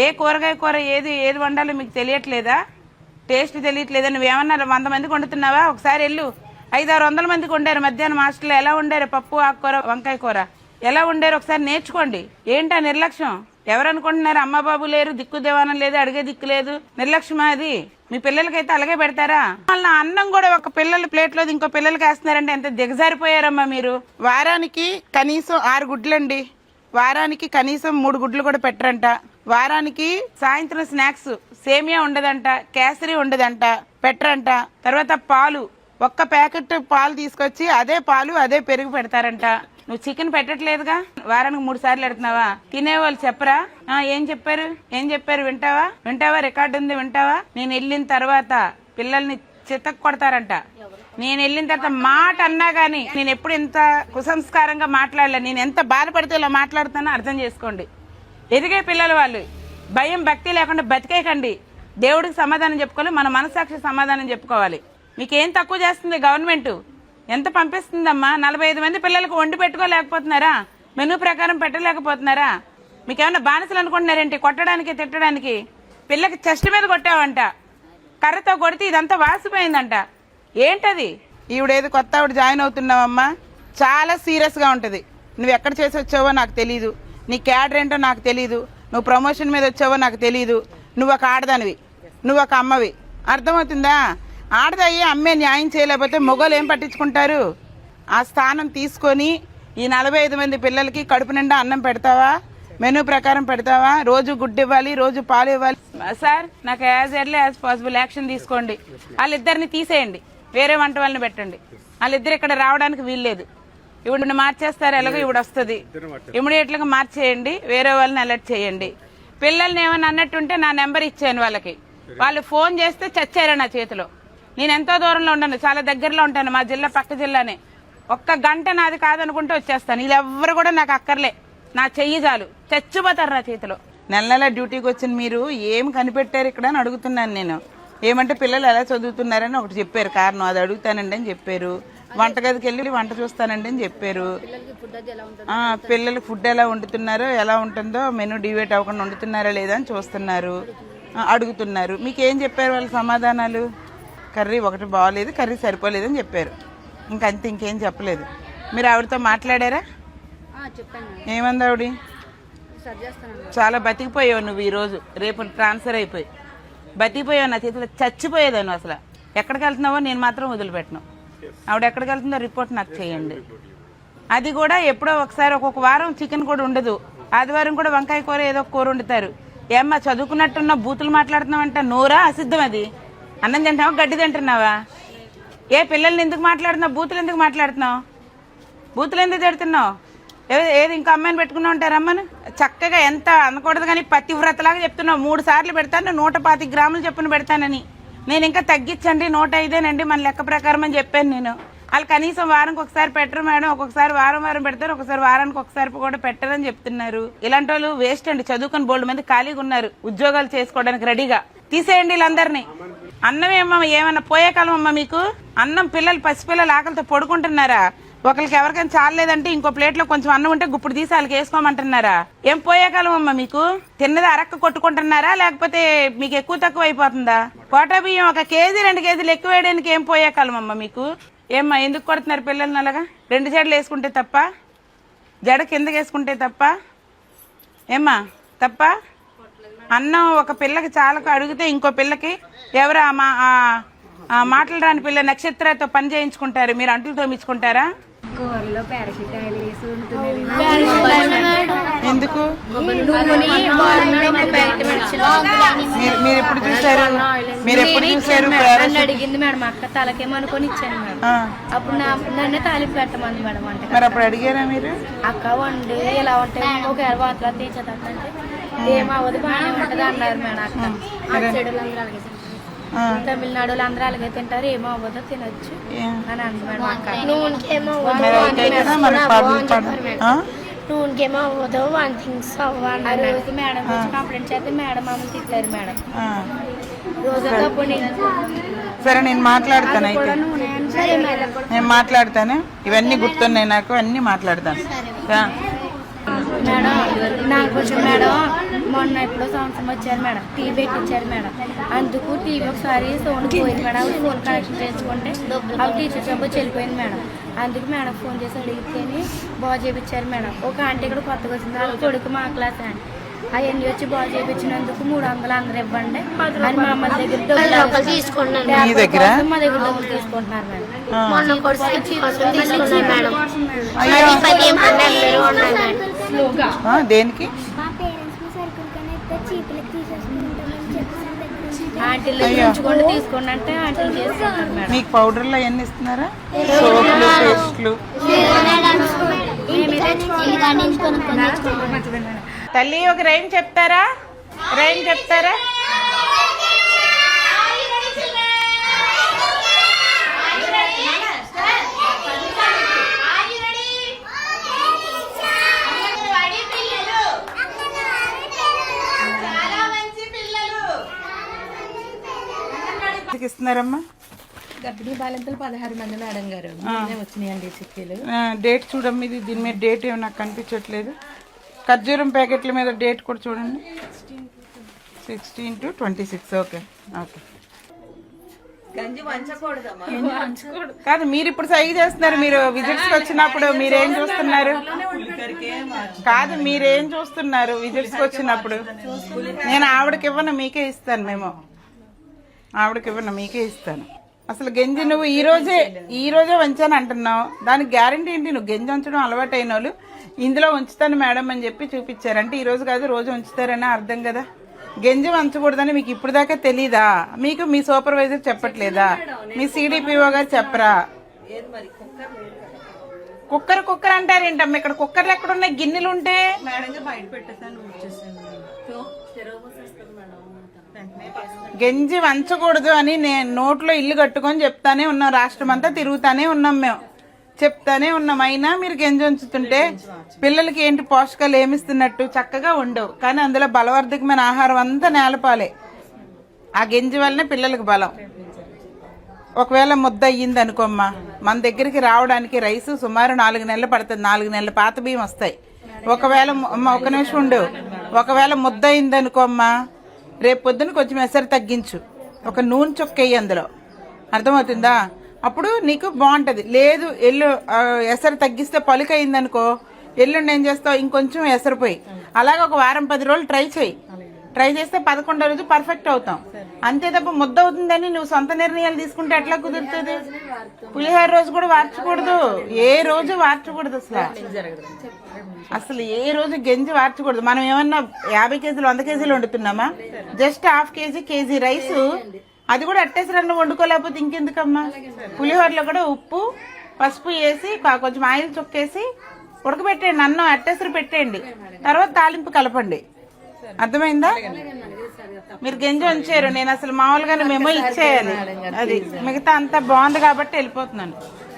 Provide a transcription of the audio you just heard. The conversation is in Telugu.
ఏ కూరగాయ కూర ఏది ఏది వండాలో మీకు తెలియట్లేదా? టేస్ట్ తెలియట్లేదా? నువ్వేమన్నా 100 మందికి వండుతున్నావా? ఒకసారి వెళ్ళు. 500-600 మందికి వండారు మధ్యాహ్నం హాస్టల్లో. ఎలా వండారు? పప్పు, ఆకుకూర, వంకాయ కూర ఎలా వండారు ఒకసారి నేర్చుకోండి. ఏంటా నిర్లక్ష్యం? ఎవరనుకుంటున్నారు? అమ్మ బాబు లేరు, దిక్కు దేవానం లేదు, అడిగే దిక్కు లేదు, నిర్లక్ష్యమా అది? మీ పిల్లలకైతే అలాగే పెడతారా? వాళ్ళ అన్నం కూడా ఒక పిల్లల ప్లేట్లో ఇంకో పిల్లలకి వేస్తున్నారంటే ఎంత దిగజారిపోయారమ్మా మీరు. వారానికి కనీసం 6 గుడ్లండి, వారానికి కనీసం 3 గుడ్లు కూడా పెట్టరంట. వారానికి సాయంత్రం స్నాక్స్ సేమియా ఉండదంట, కేసరి ఉండదంట, పెట్టరంట. తర్వాత పాలు, ఒక్క ప్యాకెట్ పాలు తీసుకొచ్చి అదే పాలు అదే పెరుగు పెడతారంట. నువ్వు చికెన్ పెట్టట్లేదుగా, వారానికి 3 సార్లు పెడుతున్నావా? తినేవాళ్ళు చెప్పరా? ఏం చెప్పారు వింటావా? రికార్డు ఉంది, వింటావా? నేను వెళ్ళిన తర్వాత పిల్లల్ని చితక్ కొడతారంట. నేను వెళ్ళిన తర్వాత మాట అన్నా గానీ నేను ఎప్పుడు ఇంత కుసంస్కారంగా మాట్లాడలే. నేను ఎంత బాధపడితే ఇలా మాట్లాడుతానో అర్థం చేసుకోండి. ఎదిగే పిల్లలు వాళ్ళు. భయం భక్తి లేకుండా బతికేయకండి. దేవుడికి సమాధానం చెప్పుకోవాలి, మన మనసాక్షి సమాధానం చెప్పుకోవాలి. మీకేం తక్కువ చేస్తుంది గవర్నమెంట్? ఎంత పంపిస్తుందమ్మా? 45 మంది పిల్లలకు వండి పెట్టుకోలేకపోతున్నారా? మెనూ ప్రకారం పెట్టలేకపోతున్నారా? మీకేమన్నా బానిసలు అనుకుంటున్నారేంటి? కొట్టడానికి తిట్టడానికి. పిల్లకి చెస్ట్ మీద కొట్టావంట, కర్రతో కొడితే ఇదంతా వాసిపోయిందంట. ఏంటది? ఈవిడేది కొత్త ఆవిడ జాయిన్ అవుతున్నావమ్మా, చాలా సీరియస్ గా ఉంటది. నువ్వు ఎక్కడ చేసి వచ్చావో నాకు తెలీదు, నీ క్యాడర్ ఏంటో నాకు తెలీదు, నువ్వు ప్రమోషన్ మీద వచ్చావో నాకు తెలీదు. నువ్వు ఒక ఆడదానివి, నువ్వు ఒక అమ్మవి, అర్థమవుతుందా? ఆడదయ్యి అమ్మే న్యాయం చేయలేకపోతే మొగోలు ఏం పట్టించుకుంటారు? ఆ స్థానం తీసుకొని ఈ 45 మంది పిల్లలకి కడుపు నిండా అన్నం పెడతావా? మెనూ ప్రకారం పెడతావా? రోజు గుడ్డు ఇవ్వాలి, రోజు పాలు ఇవ్వాలి. సార్, నాకు as early as possible action తీసుకోండి. వాళ్ళిద్దరిని తీసేయండి, వేరే వంట వాళ్ళని పెట్టండి. వాళ్ళిద్దరు ఇక్కడ రావడానికి వీల్లేదు. ఇవిడిని మార్చేస్తారు, ఎలాగో ఇవిడ వస్తుంది, ఇమీడియట్ గా మార్చేయండి, వేరే వాళ్ళని అలర్ట్ చేయండి. పిల్లల్ని ఏమన్నా అన్నట్టుంటే నా నెంబర్ ఇచ్చాను వాళ్ళకి, వాళ్ళు ఫోన్ చేస్తే చచ్చారా నా చేతిలో. నేను ఎంతో దూరంలో ఉండను, చాలా దగ్గరలో ఉంటాను, మా జిల్లా పక్క జిల్లానే. 1 గంట నాది కాదనుకుంటే వచ్చేస్తాను. వీళ్ళెవ్వరు కూడా నాకు అక్కర్లే, నా చెయ్యి చాలు, చచ్చిపోతారు నా చేతిలో. నెల డ్యూటీకి వచ్చిన మీరు ఏం కనిపెట్టారు ఇక్కడ అని అడుగుతున్నాను నేను. ఏమంటే పిల్లలు ఎలా చదువుతున్నారని ఒకటి చెప్పారు కారణం, అది అడుగుతానండి అని చెప్పారు. వంటగదికి వెళ్ళి వంట చూస్తానండి అని చెప్పారు. పిల్లలకి ఫుడ్ ఎలా వండుతున్నారో, ఎలా ఉంటుందో మెనూ డివేట్ అవ్వకుండా వండుతున్నారా లేదా అని చూస్తున్నారు, అడుగుతున్నారు. మీకేం చెప్పారు వాళ్ళ సమాధానాలు? కర్రీ ఒకటి బాగోలేదు, కర్రీ సరిపోలేదు అని చెప్పారు. ఇంకంతే, ఇంకేం చెప్పలేదు. మీరు ఆవిడతో మాట్లాడారా? ఏమంది ఆవిడ? చాలా బతికిపోయావు నువ్వు ఈరోజు, రేపు ట్రాన్స్ఫర్ అయిపోయి బతికిపోయావు. నా చేతిలో చచ్చిపోయేదాన్ని. అసలు ఎక్కడికి వెళ్తున్నావో నేను మాత్రం వదిలిపెట్టను. ఆవిడ ఎక్కడికి వెళ్తుందో రిపోర్ట్ నాకు చేయండి. అది కూడా ఎప్పుడో ఒకసారి, ఒక్కొక్క వారం చికెన్ కూడా ఉండదు, ఆదివారం కూడా వంకాయ కూర ఏదో కూర వండుతారు. ఏమ్మా చదువుకున్నట్టున్న బూతులు మాట్లాడుతున్నావంట, నోరా అసిద్ధం అది? అన్నం తింటావా, గడ్డి తింటున్నావా? ఏ పిల్లల్ని ఎందుకు మాట్లాడుతున్నావు? బూతులు ఎందుకు మాట్లాడుతున్నావు? బూతులు ఎందుకు తిడుతున్నావు? ఏది ఇంకో అమ్మాయిని పెట్టుకున్నావు ఉంటారు అమ్మను? చక్కగా ఎంత అనకూడదు కానీ పతివ్రతలాగా చెప్తున్నావు. 3 సార్లు పెడతాను, 125 గ్రాములు చొప్పున పెడతానని. నేను ఇంకా తగ్గించండి, 105 మన లెక్క ప్రకారం అని చెప్పాను నేను. వాళ్ళు కనీసం వారానికి ఒకసారి పెట్టరు మేడం, ఒక్కొక్కసారి వారం పెడతారు, ఒకసారి వారానికి ఒకసారి కూడా పెట్టరని చెప్తున్నారు. ఇలాంటి వాళ్ళు వేస్ట్ అండి. చదువుకుని బోల్డ్ మంది ఖాళీగా ఉన్నారు, ఉద్యోగాలు చేసుకోవడానికి రెడీగా. తీసేయండి వీళ్ళందరినీ. అన్నం ఏమన్నా పోయే కాలం అమ్మా మీకు? అన్నం పిల్లలు, పసిపిల్లలు ఆకలితో పడుకుంటున్నారా? ఒకరికి ఎవరికైనా చాలేదంటే ఇంకో ప్లేట్ లో కొంచెం అన్నం ఉంటే గుప్పుడు తీసి వాళ్ళకి వేసుకోమంటున్నారా? ఏం పోయే కాలం అమ్మా మీకు? తిన్నది అరక్క కొట్టుకుంటున్నారా, లేకపోతే మీకు ఎక్కువ తక్కువ అయిపోతుందా? కోటా బియ్యం 1 కేజీ 2 కేజీలు ఎక్కువ వేయడానికి ఏం పోయే కాలం అమ్మా మీకు? ఏమ్మా ఎందుకు కొడుతున్నారు పిల్లల్ని అలాగా? 2 జడలు వేసుకుంటే తప్ప? జడ కిందకి వేసుకుంటే తప్ప? ఏమ్మా తప్ప? అన్నం ఒక పిల్లకి చాలకు అడిగితే ఇంకో పిల్లకి ఎవరు మాటలు రాని పిల్ల నక్షత్రతో పని చేయించుకుంటారు, మీరు అంటులు తోమించుకుంటారా? ఎందుకు? మీరు ఎప్పుడు చూసారు? అడిగింది మేడం, అక్క తలకేమనుకొని ఇచ్చాను మేడం. అప్పుడు నన్నే తాలింపు పెట్టమంది మేడం. అంటే మరి అప్పుడు అడిగారా మీరు? అక్క వండి ఇలా ఉంటాయి, ఒకవేళ వాతలా తీసేదంటే ఏమవ్వదు, బాగానే ఉంటది అన్నారు మేడం. అక్క చెడులందరూ అలాగే, తమిళనాడులో అందరూ అలాగే తింటారు, ఏమో అవ్వదో తినొచ్చు అని అంది మేడం. అక్క నూనెకేమో అవ్వదు, 1 థింగ్స్ అవ్వాలి. ఆ రోజు మేడం కంప్లైంట్ చేస్తే మేడం మమ్మల్ని తిట్టారు మేడం. రోజుతో సరే నేను మాట్లాడతాను, అయితే నేను మాట్లాడతాను. ఇవన్నీ గుర్తున్నాయి నాకు, అన్ని మాట్లాడతాను మేడం. నాకు కొంచెం మేడం మొన్న ఎప్పుడో సంవత్సరం వచ్చారు మేడం, టీవీ పెట్టించారు మేడం. అందుకు టీవీ ఒకసారి సౌండ్ పోయింది మేడం, ఆవిడ ఫోన్ కనెక్షన్ చేసుకుంటే ఆవిడ టీచర్ చెప్పి వెళ్ళిపోయింది మేడం. అందుకు మేడం ఫోన్ చేసి అడిగితేనే బాగు చేయించారు మేడం. ఒక ఆంటీ ఇక్కడ కొత్తగా వచ్చింది, వాళ్ళ కొడుకు మా క్లాస్ ఆంటీ. అవన్నీ వచ్చి బాగు చేయించినందుకు 300 అందరు ఇవ్వండి అని మా అమ్మ దగ్గర డబ్బులు తీసుకుంటున్నారు మా దగ్గర డబ్బులు తీసుకుంటున్నారు మేడం. దేనికి ఆంటీలు ఉంచుకోండి తీసుకోండి అంటే ఆంటీలు చేసుకుంటారు మేడం. మీకు పౌడర్లు అవన్నీ ఇస్తున్నారా? సోపులు, పేస్ట్లు? తల్లి ఒక రైమ్ చెప్తారా? రైమ్ చెప్తారా? ఇస్తున్నారమ్మా గర్భిణీ బాలింతలు 16 మంది మేడం గారు వచ్చినాయండి చిక్కీలు. డేట్ చూడమ్మా, ఇది దీని మీద డేట్ ఏమో నాకు కనిపించట్లేదు. ఖర్జూరం ప్యాకెట్ల మీద డేట్ కూడా చూడండి, 16-26. Okay okay. కాదు, మీరు ఇప్పుడు సైగ చేస్తున్నారు. మీరు విజిట్స్ వచ్చినప్పుడు మీరేం చూస్తున్నారు? కాదు, మీరేం చూస్తున్నారు విజిట్స్ వచ్చినప్పుడు? నేను ఆవిడకి ఇవ్వను, మీకే ఇస్తాను. మేము ఆవిడకి ఇవ్వను, మీకే ఇస్తాను. అసలు గంజి నువ్వు ఈ రోజే వంచాను అంటున్నావు, దానికి గ్యారంటీ ఏంటి? నువ్వు గంజి ఉంచడం అలవాటు అయిన వాళ్ళు ఇందులో ఉంచుతాను మేడం అని చెప్పి చూపించారంటే ఈ రోజు కాదు రోజు ఉంచుతారని అర్థం కదా. గంజి వంచకూడదని మీకు ఇప్పుడు దాకా తెలీదా? మీకు మీ సూపర్వైజర్ చెప్పట్లేదా? మీ సిడిపిఓ గారు చెప్పరా? కుక్కర్ అంటారేంటమ్మా? ఇక్కడ కుక్కర్లు ఎక్కడ ఉన్నాయి? గిన్నెలు ఉంటే గంజి వంచకూడదు అని నేను నోట్లో ఇల్లు కట్టుకొని చెప్తానే ఉన్నాం. రాష్ట్రం అంతా తిరుగుతానే ఉన్నాం, మేము చెప్తానే ఉన్నాం. అయినా మీరు గంజి ఉంచుతుంటే పిల్లలకి ఏంటి పోషకాలు ఏమిస్తున్నట్టు? చక్కగా ఉండవు, కానీ అందులో బలవర్ధకమైన ఆహారం అంతా నేలపాలే. ఆ గంజి వల్లనే పిల్లలకి బలం. ఒకవేళ ముద్ద అయ్యింది అనుకోమ్మా, మన దగ్గరికి రావడానికి రైస్ సుమారు 4 నెలలు పడుతుంది. 4 నెలల పాత బియ్యం వస్తాయి. ఒకవేళ ఒక నిమిషం ఉండు, ఒకవేళ ముద్ద అయింది అనుకోమ్మా, రేపు పొద్దున కొంచెం ఎసరు తగ్గించు, ఒక నూనె చుక్కేయి అందులో, అర్థమవుతుందా? అప్పుడు నీకు బాగుంటది. లేదు ఎసరు తగ్గిస్తే పలుకు అయింది అనుకో, ఎల్లుండి ఏం చేస్తావు? ఇంకొంచెం ఎసరు పోయి అలాగే ఒక వారం 10 రోజులు ట్రై చేయి. ట్రై చేస్తే 11వ రోజు పర్ఫెక్ట్ అవుతాం. అంతే తప్ప ముద్ద అవుతుందని నువ్వు సొంత నిర్ణయాలు తీసుకుంటే ఎట్లా కుదురుతుంది? పులిహోర రోజు కూడా వార్చకూడదు, ఏ రోజు వార్చకూడదు. అసలు ఏ రోజు గంజి వార్చకూడదు. మనం ఏమన్నా 50 కేజీలు 100 కేజీలు వండుతున్నామా? జస్ట్ ½ కేజీ రైస్, అది కూడా అట్టేసరన్న వండుకోలేకపోతే ఇంకెందుకమ్మా? పులిహోరలో కూడా ఉప్పు పసుపు వేసి కొంచెం ఆయిల్ చొక్కేసి ఉడకబెట్టండి, అన్నం అట్టేసరి పెట్టండి, తర్వాత తాలింపు కలపండి. అర్థమైందా? మీరు గంజి ఉంచారు, నేను అసలు మామూలుగానే మేము ఇచ్చేయాలి. అది మిగతా అంతా బాగుంది కాబట్టి వెళ్ళిపోతున్నాను.